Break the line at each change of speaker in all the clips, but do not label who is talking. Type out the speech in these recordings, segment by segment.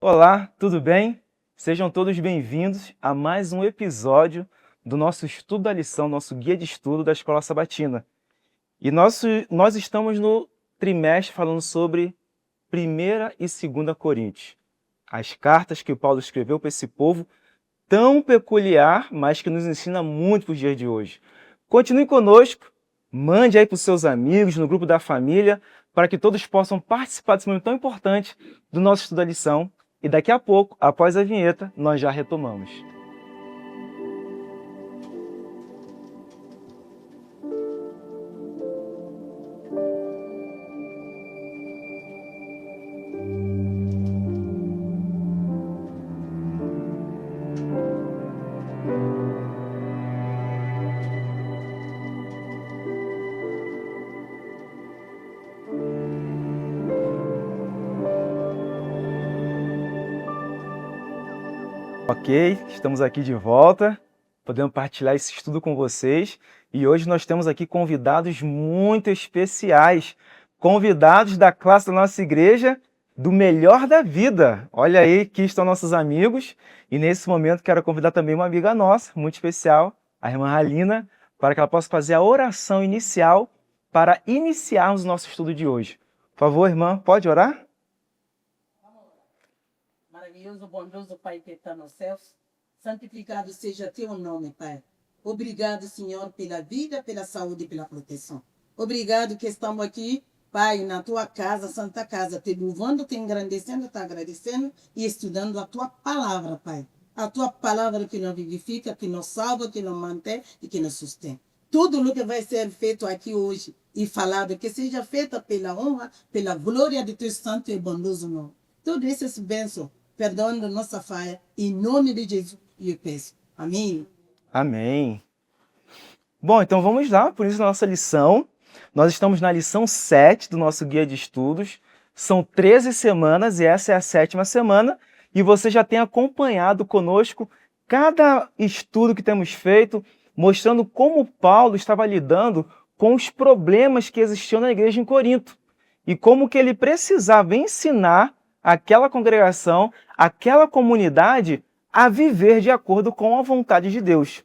Olá, tudo bem? Sejam todos bem-vindos a mais um episódio do nosso estudo da lição, nosso guia de estudo da Escola Sabatina. E nós estamos no trimestre falando sobre 1ª e 2ª Coríntios, as cartas que o Paulo escreveu para esse povo tão peculiar, mas que nos ensina muito para os dias de hoje. Continue conosco, mande aí para os seus amigos, no grupo da família, para que todos possam participar desse momento tão importante do nosso estudo da lição. E daqui a pouco, após a vinheta, nós já retomamos. Ok, estamos aqui de volta, podemos partilhar esse estudo com vocês. E hoje nós temos aqui convidados muito especiais, convidados da classe da nossa igreja do Melhor da Vida. Olha aí, aqui estão nossos amigos. E nesse momento quero convidar também uma amiga nossa, muito especial, a irmã Halina, para que ela possa fazer a oração inicial para iniciarmos o nosso estudo de hoje. Por favor, irmã, pode orar?
Maravilhoso, bondoso Pai que está nos céus, santificado seja teu nome, Pai. Obrigado, Senhor, pela vida, pela saúde e pela proteção. Obrigado que estamos aqui, Pai, na tua casa, Santa Casa, te louvando, te engrandecendo, te agradecendo e estudando a tua palavra, Pai. A tua palavra que nos vivifica, que nos salva, que nos mantém e que nos sustém. Tudo o que vai ser feito aqui hoje e falado, que seja feito pela honra, pela glória de teu santo e bondoso nome. Tudo isso é bênção. Perdoando nossa falha, em nome de Jesus, eu peço. Amém.
Amém. Bom, então vamos lá, por isso, nossa lição. Nós estamos na lição 7 do nosso guia de estudos. São 13 semanas e essa é a 7ª semana. E você já tem acompanhado conosco cada estudo que temos feito, mostrando como Paulo estava lidando com os problemas que existiam na igreja em Corinto. E como que ele precisava ensinar aquela congregação, aquela comunidade, a viver de acordo com a vontade de Deus.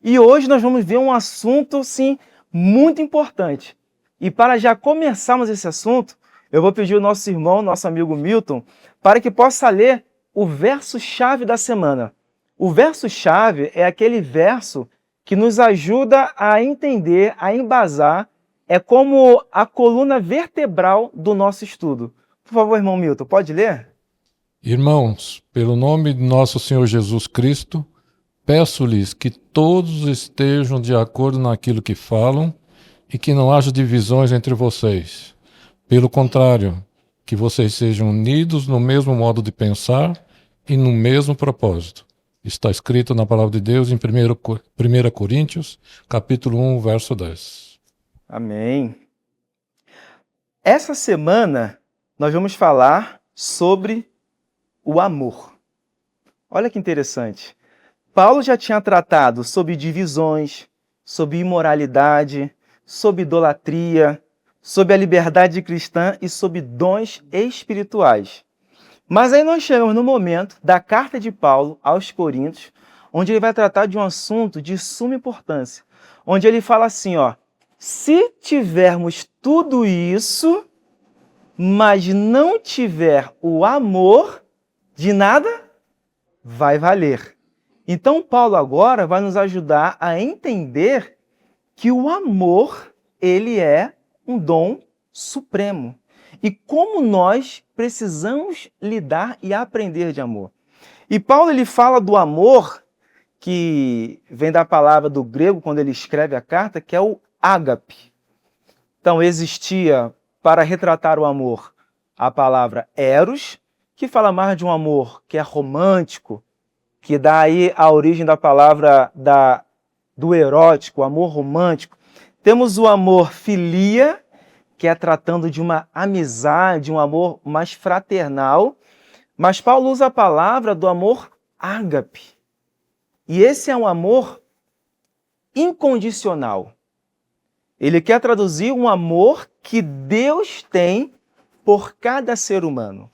E hoje nós vamos ver um assunto, sim, muito importante. E para já começarmos esse assunto, eu vou pedir ao nosso irmão, nosso amigo Milton, para que possa ler o verso-chave da semana. O verso-chave é aquele verso que nos ajuda a entender, a embasar, é como a coluna vertebral do nosso estudo. Por favor, irmão Milton, pode ler?
Irmãos, pelo nome de nosso Senhor Jesus Cristo, peço-lhes que todos estejam de acordo naquilo que falam e que não haja divisões entre vocês. Pelo contrário, que vocês sejam unidos no mesmo modo de pensar e no mesmo propósito. Está escrito na palavra de Deus em 1 Coríntios, capítulo 1, verso 10.
Amém. Essa semana nós vamos falar sobre o amor. Olha que interessante. Paulo já tinha tratado sobre divisões, sobre imoralidade, sobre idolatria, sobre a liberdade cristã e sobre dons espirituais. Mas aí nós chegamos no momento da carta de Paulo aos Coríntios, onde ele vai tratar de um assunto de suma importância, onde ele fala assim, se tivermos tudo isso, mas não tiver o amor, de nada vai valer. Então, Paulo agora vai nos ajudar a entender que o amor, ele é um dom supremo. E como nós precisamos lidar e aprender de amor. E Paulo, ele fala do amor, que vem da palavra do grego, quando ele escreve a carta, que é o ágape. Então, existia, para retratar o amor, a palavra eros, que fala mais de um amor que é romântico, que dá aí a origem da palavra do erótico, o amor romântico. Temos o amor filia, que é tratando de uma amizade, um amor mais fraternal. Mas Paulo usa a palavra do amor ágape. E esse é um amor incondicional. Ele quer traduzir um amor que Deus tem por cada ser humano.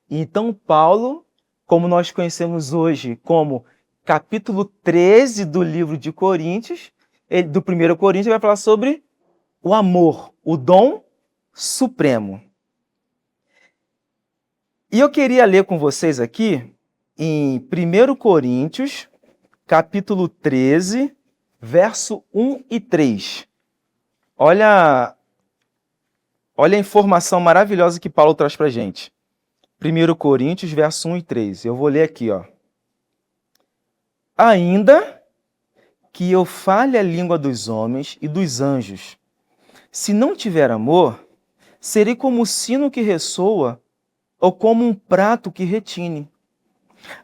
Então, Paulo, como nós conhecemos hoje como capítulo 13 do livro de Coríntios, do 1 Coríntios, vai falar sobre o amor, o dom supremo. E eu queria ler com vocês aqui em 1 Coríntios, capítulo 13, verso 1 e 3. Olha a informação maravilhosa que Paulo traz para a gente. 1 Coríntios, verso 1 e 3. Eu vou ler aqui, ó. Ainda que eu fale a língua dos homens e dos anjos, se não tiver amor, serei como o sino que ressoa ou como um prato que retine.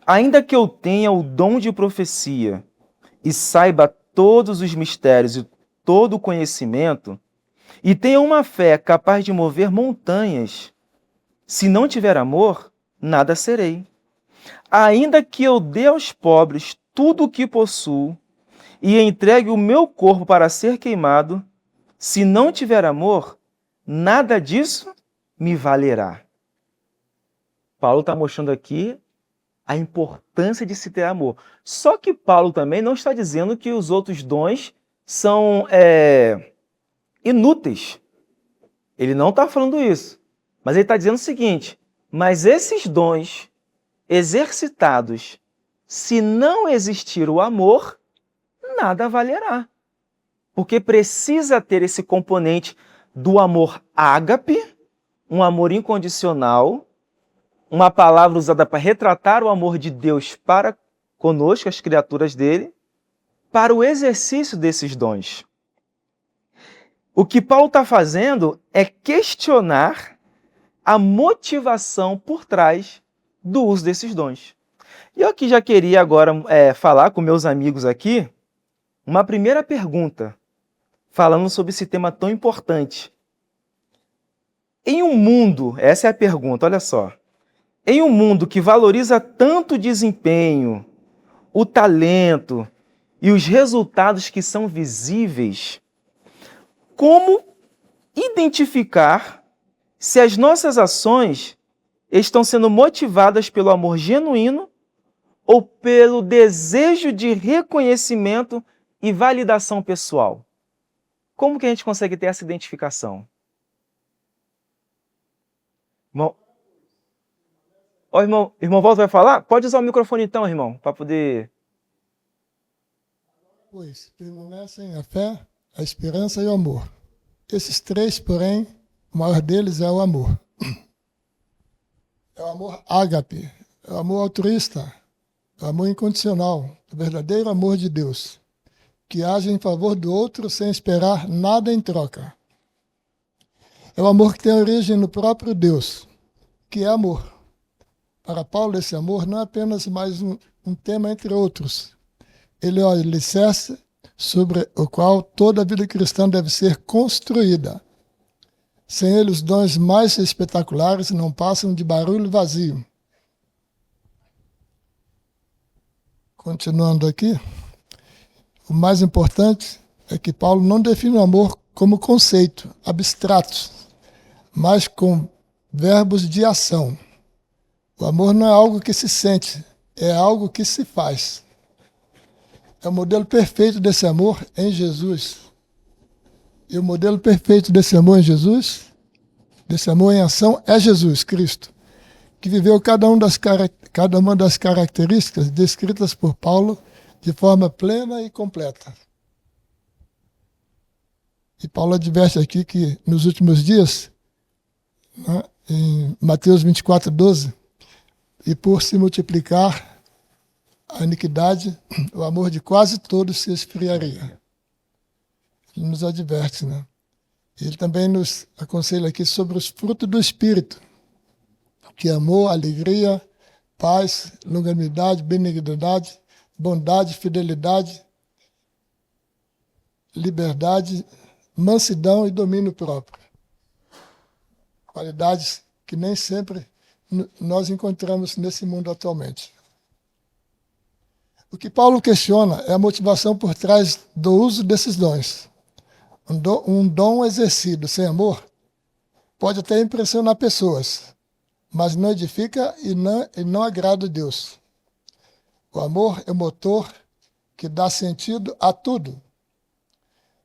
Ainda que eu tenha o dom de profecia e saiba todos os mistérios e todo o conhecimento, e tenha uma fé capaz de mover montanhas, se não tiver amor, nada serei. Ainda que eu dê aos pobres tudo o que possuo e entregue o meu corpo para ser queimado, se não tiver amor, nada disso me valerá. Paulo está mostrando aqui a importância de se ter amor. Só que Paulo também não está dizendo que os outros dons são inúteis. Ele não está falando isso. Mas ele está dizendo o seguinte: mas esses dons exercitados, se não existir o amor, nada valerá. Porque precisa ter esse componente do amor ágape, um amor incondicional, uma palavra usada para retratar o amor de Deus para conosco, as criaturas dele, para o exercício desses dons. O que Paulo está fazendo é questionar a motivação por trás do uso desses dons. E eu aqui já queria agora falar com meus amigos aqui uma primeira pergunta, falando sobre esse tema tão importante. Em um mundo, essa é a pergunta, olha só. Em um mundo que valoriza tanto o desempenho, o talento e os resultados que são visíveis, como identificar se as nossas ações estão sendo motivadas pelo amor genuíno ou pelo desejo de reconhecimento e validação pessoal? Como que a gente consegue ter essa identificação? Irmão Walter vai falar? Pode usar o microfone então, irmão, para poder...
Pois permanecem a fé, a esperança e o amor. Esses três, porém, o maior deles é o amor. É o amor ágape, é o amor altruísta, é o amor incondicional, o verdadeiro amor de Deus, que age em favor do outro sem esperar nada em troca. É o amor que tem origem no próprio Deus, que é amor. Para Paulo, esse amor não é apenas mais um tema entre outros. Ele é o alicerce sobre o qual toda a vida cristã deve ser construída. Sem ele, os dons mais espetaculares não passam de barulho vazio. Continuando aqui, o mais importante é que Paulo não define o amor como conceito abstrato, mas com verbos de ação. O amor não é algo que se sente, é algo que se faz. É o modelo perfeito desse amor em Jesus. E o modelo perfeito desse amor em Jesus, desse amor em ação, é Jesus Cristo, que viveu cada uma das características descritas por Paulo de forma plena e completa. E Paulo adverte aqui que nos últimos dias, né, em Mateus 24:12, e por se multiplicar a iniquidade, o amor de quase todos se esfriaria. Ele nos adverte, né? Ele também nos aconselha aqui sobre os frutos do Espírito, que é amor, alegria, paz, longanimidade, benignidade, bondade, fidelidade, liberdade, mansidão e domínio próprio. Qualidades que nem sempre nós encontramos nesse mundo atualmente. O que Paulo questiona é a motivação por trás do uso desses dons. Um dom exercido sem amor pode até impressionar pessoas, mas não edifica e não agrada a Deus. O amor é o motor que dá sentido a tudo.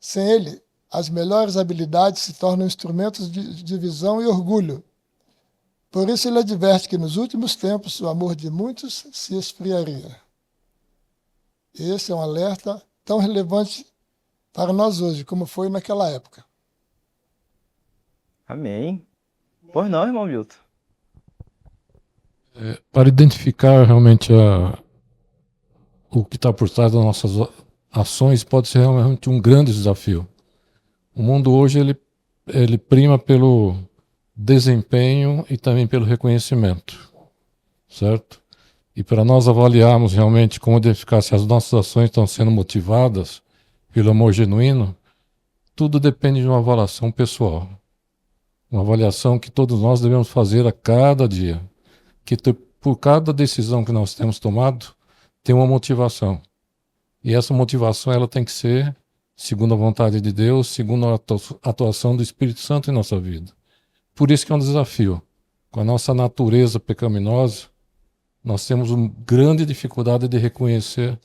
Sem ele, as melhores habilidades se tornam instrumentos de divisão e orgulho. Por isso ele adverte que nos últimos tempos o amor de muitos se esfriaria. Esse é um alerta tão relevante para nós hoje, como foi naquela época.
Amém. Pois não, irmão Milton.
Para identificar realmente o que está por trás das nossas ações pode ser realmente um grande desafio. O mundo hoje ele prima pelo desempenho e também pelo reconhecimento, certo? E para nós avaliarmos realmente como identificar se as nossas ações estão sendo motivadas pelo amor genuíno, tudo depende de uma avaliação pessoal. Uma avaliação que todos nós devemos fazer a cada dia. Que por cada decisão que nós temos tomado, tem uma motivação. E essa motivação ela tem que ser segundo a vontade de Deus, segundo a atuação do Espírito Santo em nossa vida. Por isso que é um desafio. Com a nossa natureza pecaminosa, nós temos uma grande dificuldade de reconhecer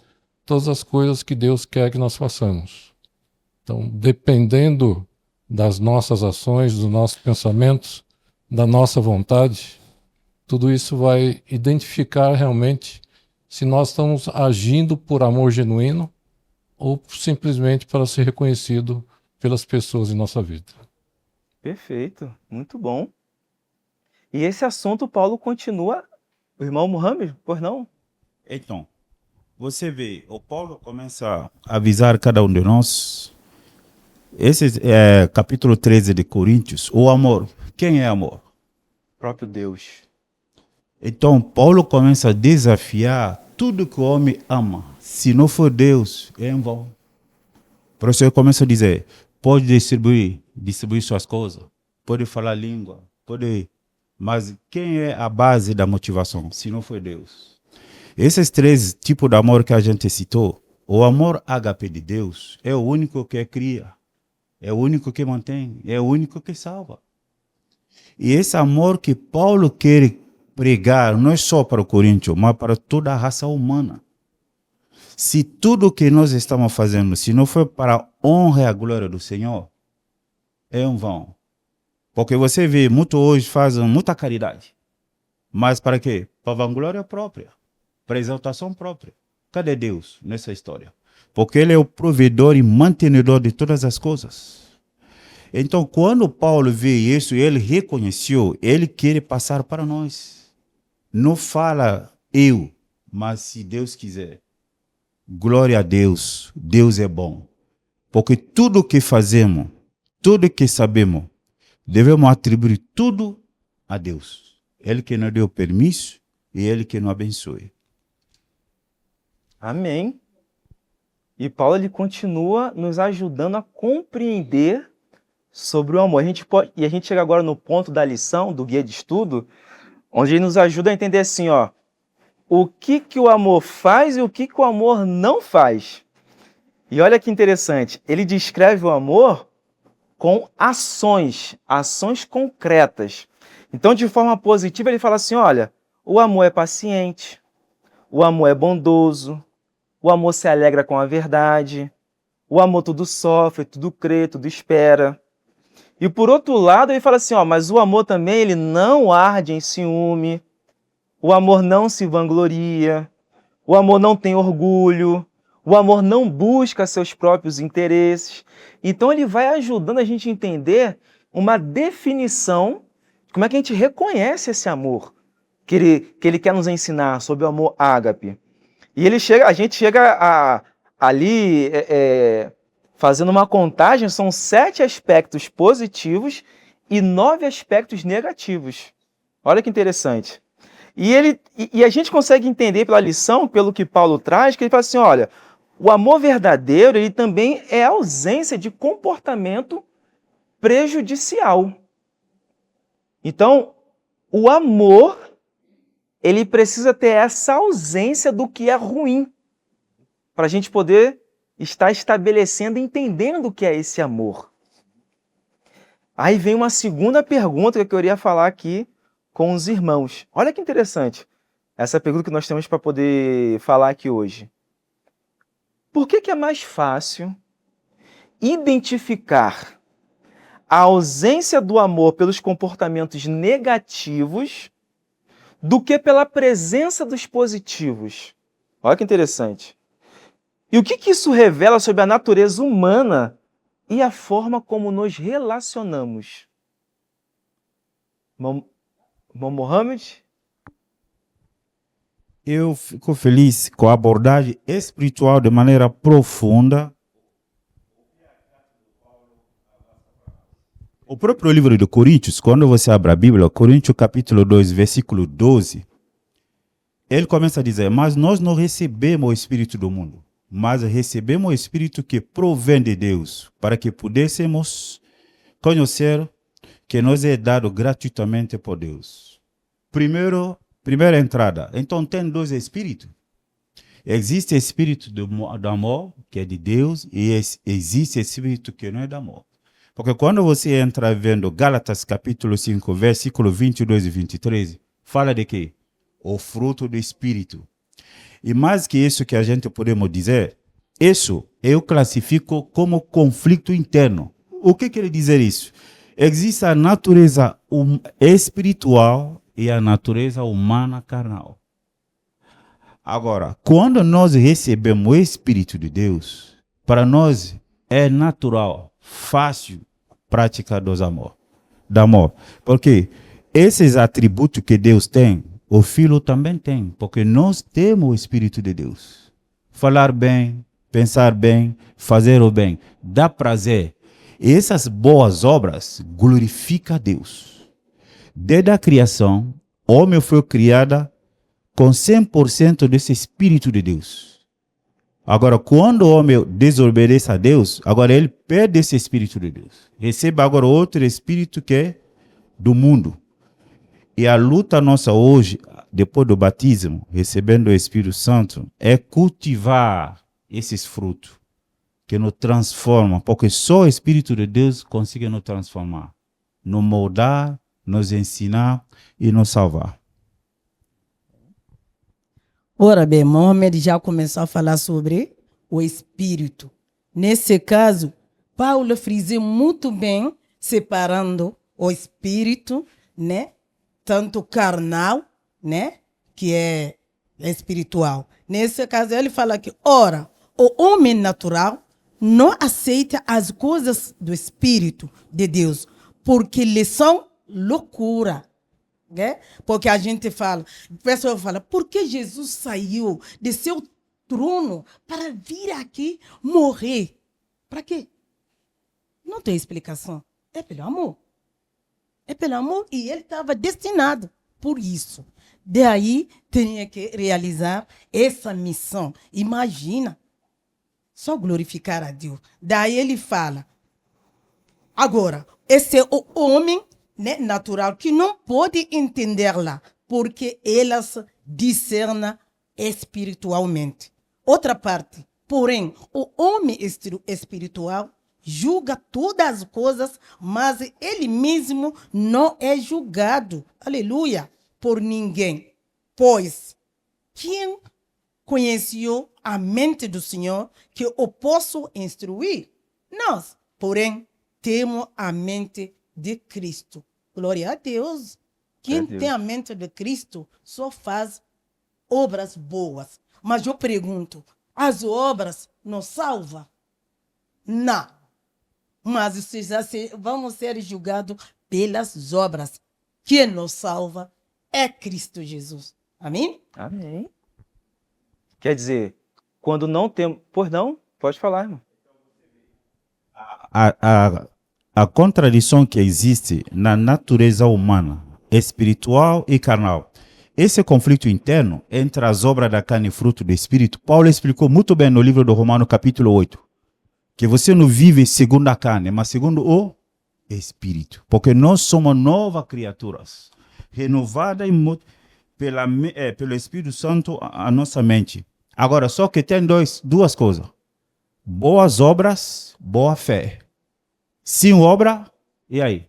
todas as coisas que Deus quer que nós façamos. Então, dependendo das nossas ações, dos nossos pensamentos, da nossa vontade, tudo isso vai identificar realmente se nós estamos agindo por amor genuíno ou simplesmente para ser reconhecido pelas pessoas em nossa vida.
Perfeito, muito bom. E esse assunto Paulo continua. O irmão Mohamed, pois não?
Então, você vê, o Paulo começa a avisar cada um de nós. Esse é capítulo 13 de Coríntios, o amor. Quem é amor?
O próprio Deus.
Então, Paulo começa a desafiar tudo que o homem ama. Se não for Deus, é em vão. Por isso ele começa a dizer, pode distribuir suas coisas, pode falar língua, pode... Mas quem é a base da motivação, se não for Deus? Esses três tipos de amor que a gente citou, o amor ágape de Deus é o único que cria, é o único que mantém, é o único que salva. E esse amor que Paulo quer pregar não é só para o Coríntios, mas para toda a raça humana. Se tudo que nós estamos fazendo, se não for para a honra e a glória do Senhor, é em vão. Porque você vê, muito hoje fazem muita caridade. Mas para quê? Para vanglória própria, para exaltação própria. Cadê Deus nessa história? Porque Ele é o provedor e mantenedor de todas as coisas. Então, quando Paulo vê isso, ele reconheceu, ele quer passar para nós. Não fala eu, mas se Deus quiser. Glória a Deus, Deus é bom. Porque tudo que fazemos, tudo que sabemos, devemos atribuir tudo a Deus. Ele que nos deu permisso e Ele que nos abençoe.
Amém. E Paulo ele continua nos ajudando a compreender sobre o amor. A gente chega agora no ponto da lição, do guia de estudo, onde ele nos ajuda a entender assim, ó, o que o amor faz e o que o amor não faz. E olha que interessante, ele descreve o amor com ações concretas. Então, de forma positiva, ele fala assim, olha, o amor é paciente, o amor é bondoso, o amor se alegra com a verdade, o amor tudo sofre, tudo crê, tudo espera. E por outro lado, ele fala assim, ó, mas o amor também ele não arde em ciúme, o amor não se vangloria, o amor não tem orgulho, o amor não busca seus próprios interesses. Então ele vai ajudando a gente a entender uma definição de como é que a gente reconhece esse amor que ele quer nos ensinar sobre o amor ágape. E a gente chega ali fazendo uma contagem, são 7 aspectos positivos e 9 aspectos negativos. Olha que interessante. E a gente consegue entender pela lição, pelo que Paulo traz, que ele fala assim, olha, o amor verdadeiro ele também é a ausência de comportamento prejudicial. Então, o amor ele precisa ter essa ausência do que é ruim, para a gente poder estar estabelecendo, entendendo o que é esse amor. Aí vem uma segunda pergunta que eu queria falar aqui com os irmãos. Olha que interessante essa pergunta que nós temos para poder falar aqui hoje. Por que é mais fácil identificar a ausência do amor pelos comportamentos negativos do que pela presença dos positivos? Olha que interessante. E o que isso revela sobre a natureza humana e a forma como nos relacionamos? Mohamed?
Eu fico feliz com a abordagem espiritual de maneira profunda. O próprio livro de Coríntios, quando você abre a Bíblia, Coríntios capítulo 2, versículo 12, ele começa a dizer, mas nós não recebemos o Espírito do mundo, mas recebemos o Espírito que provém de Deus, para que pudéssemos conhecer que nos é dado gratuitamente por Deus. Primeira entrada. Então tem dois espíritos. Existe o espírito do amor, que é de Deus, e existe o espírito que não é do amor. Porque quando você entra vendo Gálatas capítulo 5, versículo 22 e 23, fala de quê? O fruto do espírito. E mais que isso que a gente podemos dizer, isso eu classifico como conflito interno. O que quer dizer isso? Existe a natureza espiritual e a natureza humana carnal. Agora, quando nós recebemos o Espírito de Deus, para nós é natural, fácil praticar do amor. Porque esses atributos que Deus tem, o Filho também tem, porque nós temos o Espírito de Deus. Falar bem, pensar bem, fazer o bem, dá prazer. E essas boas obras glorificam a Deus. Desde a criação, o homem foi criado com 100% desse Espírito de Deus. Agora, quando o homem desobedece a Deus, agora ele perde esse Espírito de Deus. Recebe agora outro Espírito que é do mundo. E a luta nossa hoje, depois do batismo, recebendo o Espírito Santo, é cultivar esses frutos que nos transformam, porque só o Espírito de Deus consegue nos transformar, nos moldar, nos ensinar e nos salvar.
Ora bem, Mohamed já começou a falar sobre o Espírito. Nesse caso, Paulo frisou muito bem, separando o Espírito, né? Tanto carnal, né? Que é espiritual. Nesse caso, ele fala que, ora, o homem natural não aceita as coisas do Espírito de Deus, porque lhe são loucura. Né? Porque a gente fala, a pessoa fala, por que Jesus saiu de seu trono para vir aqui morrer? Para quê? Não tem explicação. É pelo amor. É pelo amor e ele estava destinado por isso. Daí tinha que realizar essa missão. Imagina, só glorificar a Deus. Daí ele fala, agora, esse é o homem, né, natural, que não pode entender-la, porque elas discernem espiritualmente. Outra parte, porém, o homem espiritual julga todas as coisas, mas ele mesmo não é julgado, aleluia, por ninguém. Pois, quem conheceu a mente do Senhor que eu posso instruir? Nós, porém, temos a mente de Cristo. Glória a Deus. Quem tem a mente de Cristo só faz obras boas. Mas eu pergunto, as obras nos salvam? Não. Mas vamos ser julgados pelas obras. Quem nos salva é Cristo Jesus. Amém?
Amém. Quer dizer, quando não temos... Pois não? Pode falar, irmão.
A contradição que existe na natureza humana, espiritual e carnal. Esse conflito interno entre as obras da carne e fruto do Espírito, Paulo explicou muito bem no livro do Romanos capítulo 8, que você não vive segundo a carne, mas segundo o Espírito. Porque nós somos novas criaturas, renovadas pelo Espírito Santo a nossa mente. Agora, só que tem duas coisas. Boas obras, boa fé. Sem obra, e aí?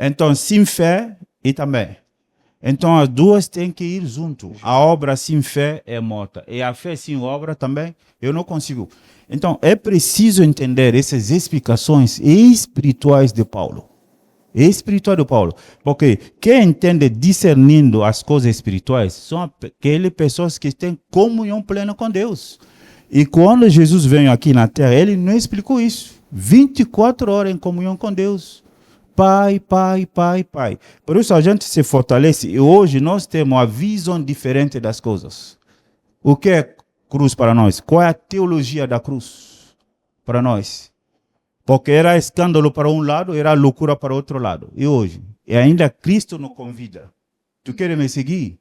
Então, sem fé e também. Então, as duas têm que ir junto. A obra sem fé é morta. E a fé sem obra também, eu não consigo. Então, é preciso entender essas explicações espirituais de Paulo. Espiritual de Paulo. Porque quem entende discernindo as coisas espirituais são aquelas pessoas que têm comunhão plena com Deus. E quando Jesus veio aqui na terra, ele não explicou isso. 24 horas em comunhão com Deus. Pai, pai, pai, pai. Por isso a gente se fortalece e hoje nós temos uma visão diferente das coisas. O que é cruz para nós? Qual é a teologia da cruz para nós? Porque era escândalo para um lado, era loucura para o outro lado. E hoje? E ainda Cristo nos convida. Tu queres me seguir?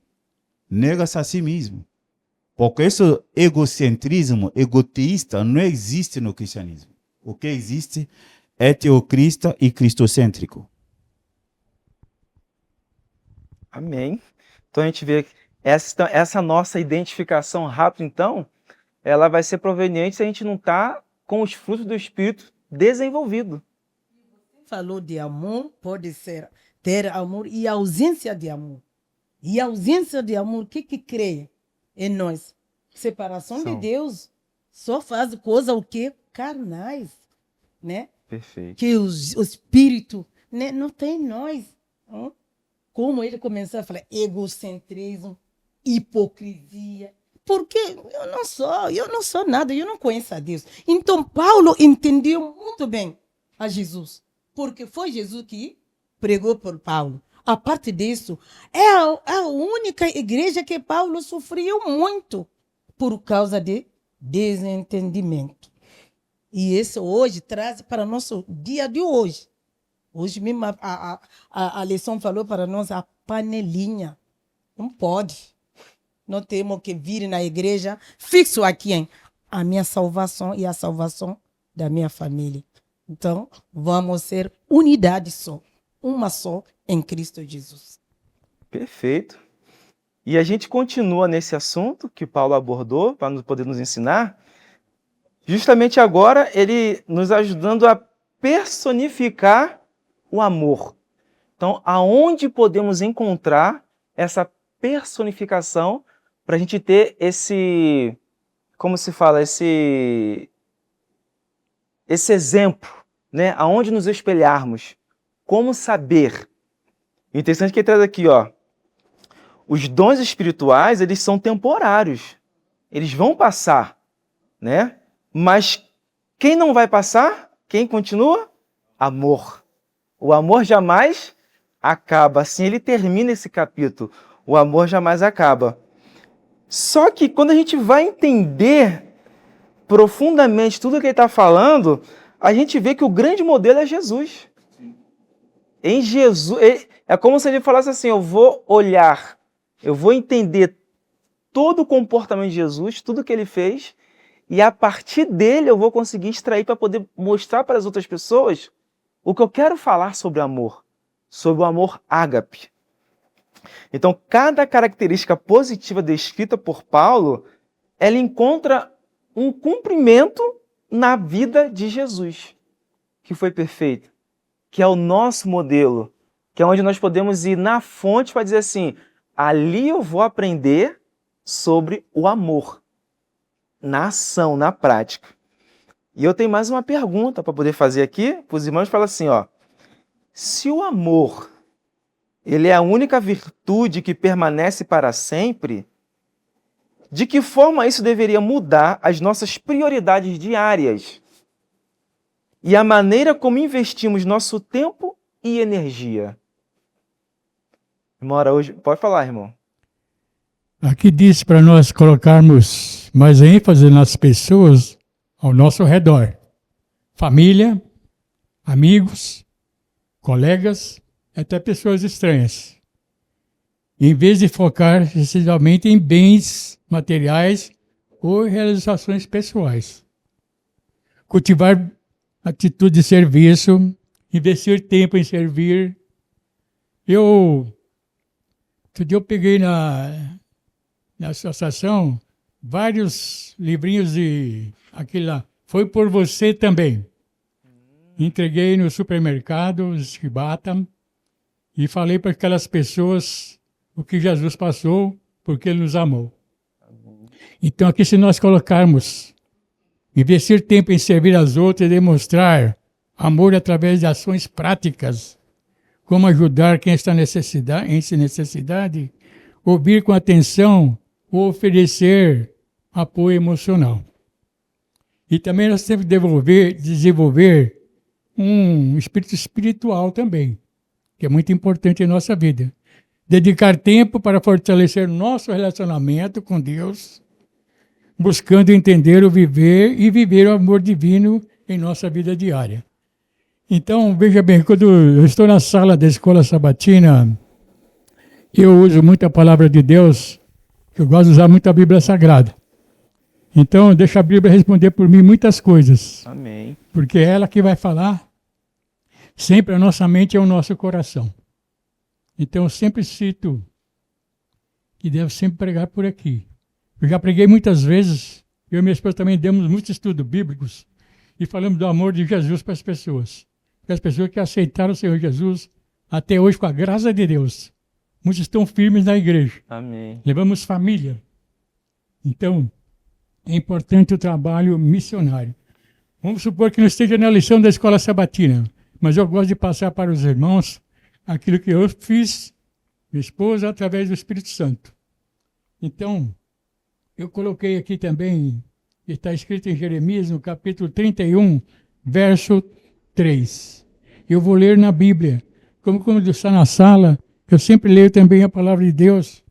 Nega-se a si mesmo. Porque esse egocentrismo, egoteísta, não existe no cristianismo. O que existe é teocrista e cristocêntrico.
Amém. Então a gente vê que essa nossa identificação rápida, então, ela vai ser proveniente se a gente não está com os frutos do Espírito desenvolvido.
Falou de amor, pode ser ter amor e ausência de amor. E a ausência de amor, o que cria em nós? Separação de Deus. Só faz coisa o quê? Carnais, né?
Perfeito.
Que o espírito, né, não tem em nós. Como ele começou a falar, egocentrismo, hipocrisia. Porque eu não sou nada, eu não conheço a Deus. Então Paulo entendeu muito bem a Jesus. Porque foi Jesus que pregou por Paulo. A parte disso, é a única igreja que Paulo sofreu muito por causa de desentendimento. E isso hoje traz para o nosso dia de hoje. Hoje mesmo a lição falou para nós a panelinha. Não pode. Nós temos que vir na igreja fixo aqui em a minha salvação e a salvação da minha família. Então, vamos ser unidade só. Uma só em Cristo Jesus.
Perfeito. E a gente continua nesse assunto que Paulo abordou para poder nos ensinar. Justamente agora, ele nos ajudando a personificar o amor. Então, aonde podemos encontrar essa personificação para a gente ter esse, como se fala, esse exemplo, né? Aonde nos espelharmos? Como saber? O interessante é que ele traz aqui, ó, os dons espirituais, eles são temporários. Eles vão passar, né? Mas quem não vai passar? Quem continua? Amor. O amor jamais acaba. Assim ele termina esse capítulo. O amor jamais acaba. Só que quando a gente vai entender profundamente tudo que ele está falando, a gente vê que o grande modelo é Jesus. Em Jesus, é como se ele falasse assim, eu vou olhar, eu vou entender todo o comportamento de Jesus, tudo que ele fez, e a partir dele eu vou conseguir extrair para poder mostrar para as outras pessoas o que eu quero falar sobre o amor ágape. Então, cada característica positiva descrita por Paulo, ela encontra um cumprimento na vida de Jesus, que foi perfeito, que é o nosso modelo, que é onde nós podemos ir na fonte para dizer assim, ali eu vou aprender sobre o amor, na ação, na prática. E eu tenho mais uma pergunta para poder fazer aqui para os irmãos, fala assim, ó, se o amor ele é a única virtude que permanece para sempre, de que forma isso deveria mudar as nossas prioridades diárias e a maneira como investimos nosso tempo e energia? Irmão Araújo, pode falar, irmão.
Aqui diz para nós colocarmos mais ênfase nas pessoas ao nosso redor. Família, amigos, colegas, até pessoas estranhas. Em vez de focar excessivamente em bens materiais ou realizações pessoais. Cultivar atitude de serviço, investir tempo em servir. Outro dia eu peguei na associação vários livrinhos de aquele lá, Foi por Você Também. Entreguei no supermercado, Chibata, e falei para aquelas pessoas o que Jesus passou, porque Ele nos amou. Então, aqui, se nós colocarmos, investir tempo em servir aos outros e demonstrar amor através de ações práticas, como ajudar quem está em necessidade, ouvir com atenção ou oferecer apoio emocional. E também nós temos que desenvolver um espírito espiritual também, que é muito importante em nossa vida. Dedicar tempo para fortalecer nosso relacionamento com Deus, buscando entender o viver e viver o amor divino em nossa vida diária. Então, veja bem, quando eu estou na sala da escola sabatina, eu uso muito a palavra de Deus, eu gosto de usar muito a Bíblia Sagrada. Então, deixa a Bíblia responder por mim muitas coisas,
Amém.
porque é ela que vai falar. Sempre a nossa mente é o nosso coração. Então, eu sempre cito que devo sempre pregar por aqui. Eu já preguei muitas vezes, eu e minha esposa também demos muitos estudos bíblicos e falamos do amor de Jesus para as pessoas. Para as pessoas que aceitaram o Senhor Jesus, até hoje, com a graça de Deus, muitos estão firmes na igreja.
Amém.
Levamos família. Então, é importante o trabalho missionário. Vamos supor que não esteja na lição da escola sabatina, mas eu gosto de passar para os irmãos aquilo que eu fiz, minha esposa, através do Espírito Santo. Então, eu coloquei aqui também, está escrito em Jeremias, no capítulo 31, verso 3. Eu vou ler na Bíblia. Como está na sala, eu sempre leio também a palavra de Deus.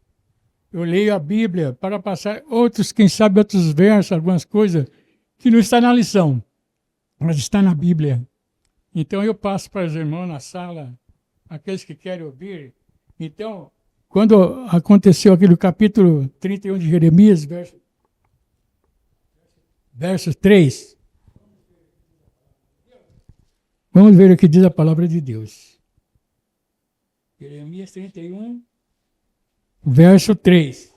Eu leio a Bíblia para passar outros, quem sabe outros versos, algumas coisas que não está na lição, mas está na Bíblia. Então eu passo para os irmãos na sala, aqueles que querem ouvir. Então, quando aconteceu aquele capítulo 31 de Jeremias, verso 3, vamos ver o que diz a palavra de Deus. Jeremias 31, verso 3.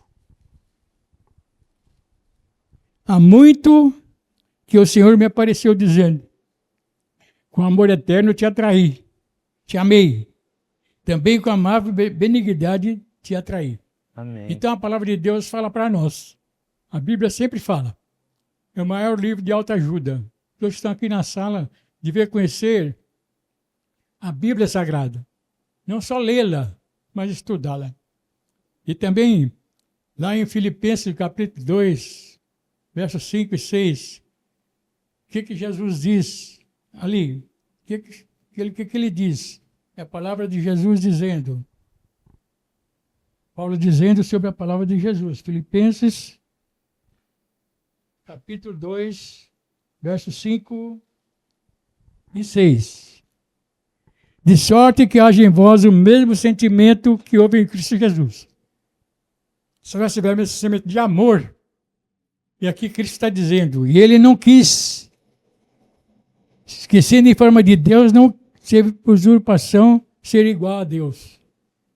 Há muito que o Senhor me apareceu dizendo: com amor eterno te atraí, te amei. Também com amável benignidade te atraí.
Amém.
Então a palavra de Deus fala para nós. A Bíblia sempre fala. É o maior livro de autoajuda. Todos que estão aqui na sala devem conhecer a Bíblia Sagrada. Não só lê-la, mas estudá-la. E também, lá em Filipenses, capítulo 2, versos 5 e 6, o que Jesus diz ali? O que ele diz? É a palavra de Jesus dizendo. Paulo dizendo sobre a palavra de Jesus. Filipenses, capítulo 2, versos 5 e 6. De sorte que haja em vós o mesmo sentimento que houve em Cristo Jesus. Se nós tivermos esse sentimento de amor, e aqui Cristo está dizendo, e ele não quis, esquecendo em forma de Deus, não teve por usurpação ser igual a Deus.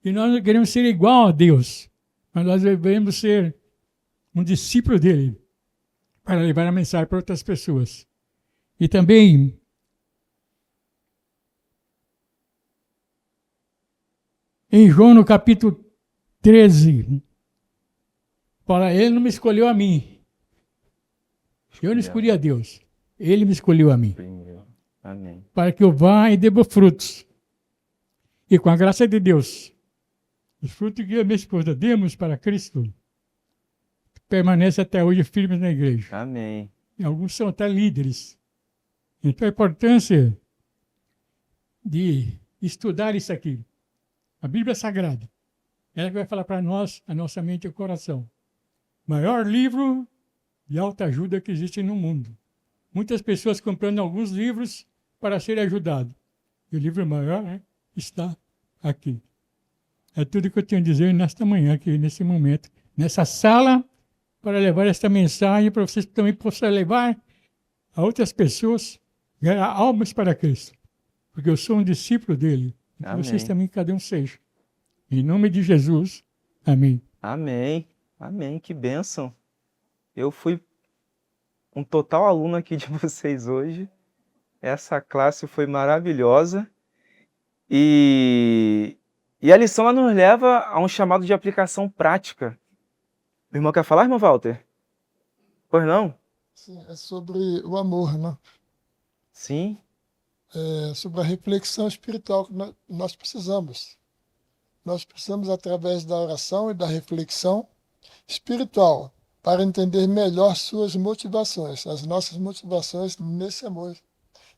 E nós não queremos ser igual a Deus, mas nós devemos ser um discípulo dele, para levar a mensagem para outras pessoas. E também, em João, no capítulo 13, fala, ele não me escolheu a mim. Eu não escolhi a Deus. Ele me escolheu a mim.
Amém.
Para que eu vá e deba frutos. E com a graça de Deus, os frutos que eu e minha esposa demos para Cristo, permanecem até hoje firmes na igreja.
Amém.
E alguns são até líderes. Então a importância de estudar isso aqui. A Bíblia Sagrada. Ela que vai falar para nós, a nossa mente e o coração. Maior livro de autoajuda que existe no mundo. Muitas pessoas comprando alguns livros para serem ajudados. E o livro maior, né, está aqui. É tudo que eu tenho a dizer nesta manhã, aqui, nesse momento, nessa sala, para levar esta mensagem, para vocês também possam levar a outras pessoas, ganhar almas para Cristo. Porque eu sou um discípulo dele. Então vocês também, cada um seja. Em nome de Jesus. Amém.
Amém. Amém. Que bênção. Eu fui um total aluno aqui de vocês hoje. Essa classe foi maravilhosa. E E a lição ela nos leva a um chamado de aplicação prática. O irmão quer falar, irmão Walter? Pois não?
Sim, é sobre o amor, né?
Sim.
É sobre a reflexão espiritual que nós precisamos. Nós precisamos, através da oração e da reflexão espiritual, para entender melhor suas motivações, as nossas motivações nesse amor,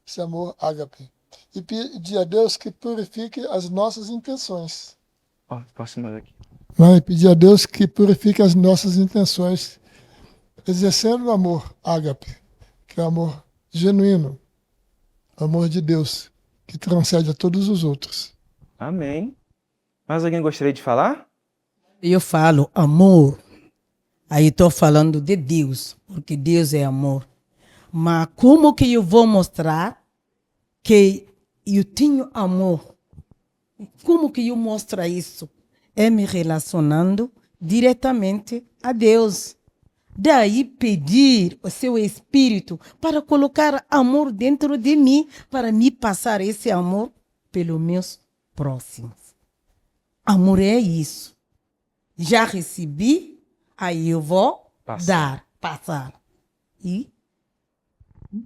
esse amor ágape. E pedir a Deus que purifique as nossas intenções.
Ó, posso mais aqui.
E pedir a Deus que purifique as nossas intenções, exercendo o amor ágape, que é o amor genuíno, o amor de Deus, que transcende a todos os outros.
Amém. Mais alguém gostaria de falar?
Eu falo amor, aí estou falando de Deus, porque Deus é amor. Mas como que eu vou mostrar que eu tenho amor? Como que eu mostro isso? É me relacionando diretamente a Deus. Daí pedir o seu Espírito para colocar amor dentro de mim, para me passar esse amor pelos meus próximos. Amor é isso. Já recebi, aí eu vou passar. E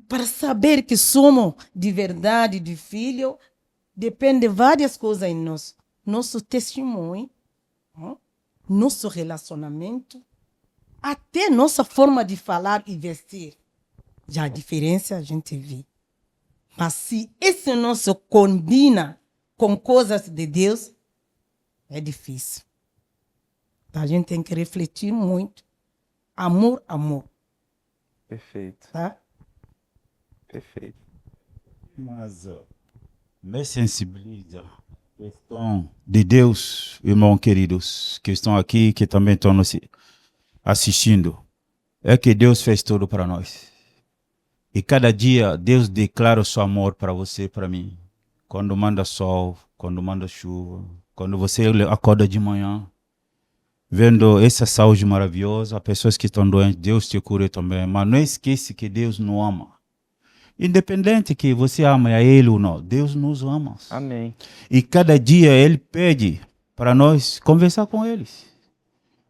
para saber que somos de verdade de filho, depende de várias coisas em nós. Nosso testemunho, nosso relacionamento, até nossa forma de falar e vestir. Já a diferença a gente vê. Mas se esse nosso combina com coisas de Deus, é difícil. A gente tem que refletir muito. Amor, amor.
Perfeito.
Tá?
Perfeito.
Mas me sensibiliza a questão de Deus, irmãos queridos, que estão aqui, que também estão nos assistindo. É que Deus fez tudo para nós. E cada dia Deus declara o seu amor para você e para mim. Quando manda sol, quando manda chuva, quando você acorda de manhã, vendo essa saúde maravilhosa, as pessoas que estão doentes, Deus te cura também. Mas não esqueça que Deus nos ama. Independente que você ama a Ele ou não, Deus nos ama.
Amém.
E cada dia Ele pede para nós conversar com eles.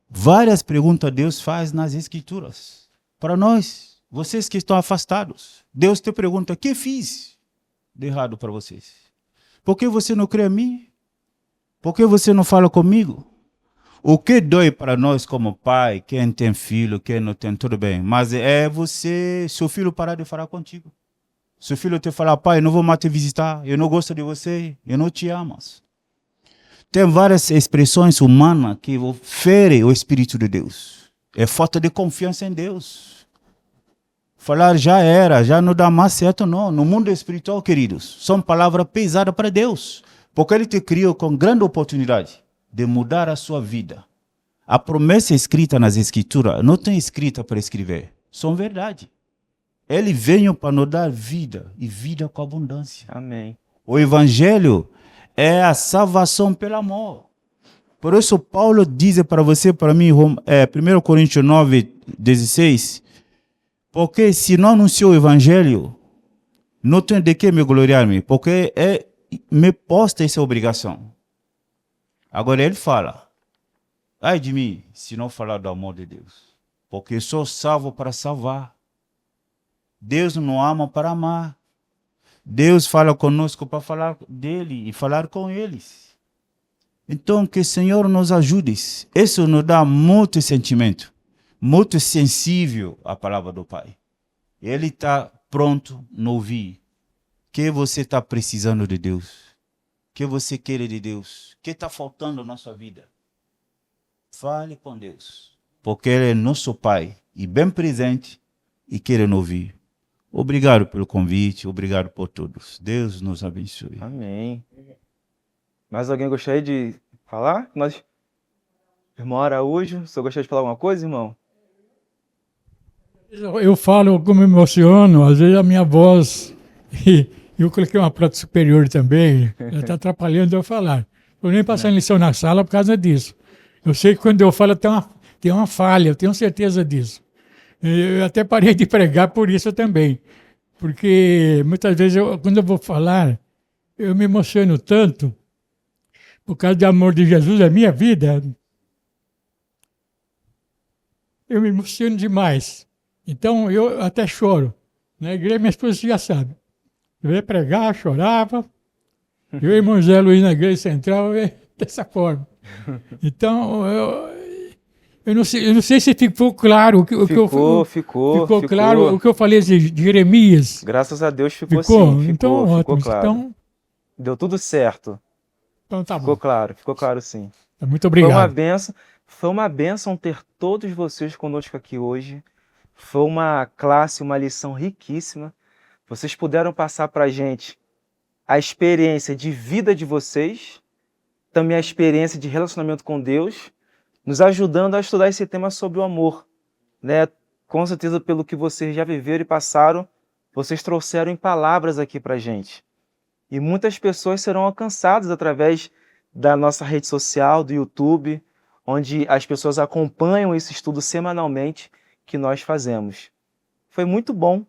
Várias perguntas Deus faz nas Escrituras. Para nós, vocês que estão afastados, Deus te pergunta: o que fiz de errado para vocês? Por que você não crê em mim? Por que você não fala comigo? O que dói para nós como pai, quem tem filho, quem não tem, tudo bem. Mas é você, seu filho parar de falar contigo. Seu filho te falar: pai, eu não vou mais te visitar, eu não gosto de você, eu não te amo. Tem várias expressões humanas que ferem o Espírito de Deus. É falta de confiança em Deus. Falar já era, já não dá mais certo não. No mundo espiritual, queridos, são palavras pesadas para Deus. Porque Ele te criou com grande oportunidade de mudar a sua vida. A promessa escrita nas Escrituras não tem escrita para escrever. São verdade. Ele veio para nos dar vida e vida com abundância.
Amém.
O Evangelho é a salvação pelo amor. Por isso Paulo diz para você, para mim, 1 Coríntios 9, 16, porque se não anunciou o Evangelho, não tenho de que me gloriar-me, porque me posta essa obrigação. Agora ele fala: ai de mim, se não falar do amor de Deus, porque sou salvo para salvar. Deus não ama para amar. Deus fala conosco para falar dele e falar com eles. Então, que o Senhor nos ajude. Isso nos dá muito sentimento, muito sensível à palavra do Pai. Ele está pronto a ouvir. O que você está precisando de Deus? O que você quer de Deus? O que está faltando na sua vida? Fale com Deus, porque Ele é nosso Pai e bem presente e quer nos ouvir. Obrigado pelo convite, obrigado por todos. Deus nos abençoe.
Amém. Mais alguém gostaria de falar? Irmão Araújo, o senhor gostaria de falar alguma coisa, irmão?
Eu falo como me emociono, às vezes a minha voz, e eu coloquei uma prata superior também, ela está atrapalhando eu falar. Eu nem passar em lição na sala por causa disso. Eu sei que quando eu falo tem uma falha, eu tenho certeza disso. Eu até parei de pregar por isso também. Porque muitas vezes, quando eu vou falar, eu me emociono tanto, por causa do amor de Jesus na minha vida, eu me emociono demais. Então eu até choro. Na igreja, minha esposa já sabe. Eu ia pregar, chorava. Eu e o irmão Zé Luiz na igreja central, dessa forma. Então, eu não sei se ficou claro o que eu
Ficou
claro o que eu falei de Jeremias.
Graças a Deus ficou
Ficou?
sim,
Então,
ficou
ótimo.
claro. Deu tudo certo.
Então tá
Ficou
bom.
claro sim.
Muito obrigado.
Foi uma bênção ter todos vocês conosco aqui hoje. Foi uma classe, uma lição riquíssima. Vocês puderam passar para a gente a experiência de vida de vocês, também a experiência de relacionamento com Deus, nos ajudando a estudar esse tema sobre o amor, né? Com certeza, pelo que vocês já viveram e passaram, vocês trouxeram em palavras aqui para a gente. E muitas pessoas serão alcançadas através da nossa rede social, do YouTube, onde as pessoas acompanham esse estudo semanalmente que nós fazemos. Foi muito bom,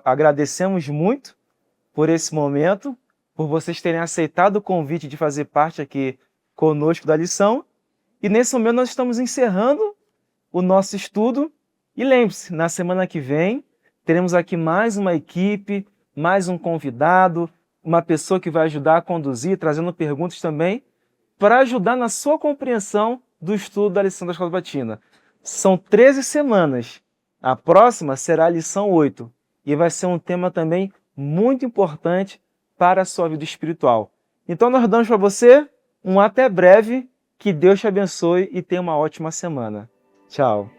agradecemos muito por esse momento, por vocês terem aceitado o convite de fazer parte aqui conosco da lição. E nesse momento nós estamos encerrando o nosso estudo. E lembre-se, na semana que vem teremos aqui mais uma equipe, mais um convidado, uma pessoa que vai ajudar a conduzir, trazendo perguntas também, para ajudar na sua compreensão do estudo da lição da Escola Sabatina. São 13 semanas. A próxima será a lição 8 e vai ser um tema também muito importante para a sua vida espiritual. Então nós damos para você um até breve, que Deus te abençoe e tenha uma ótima semana. Tchau.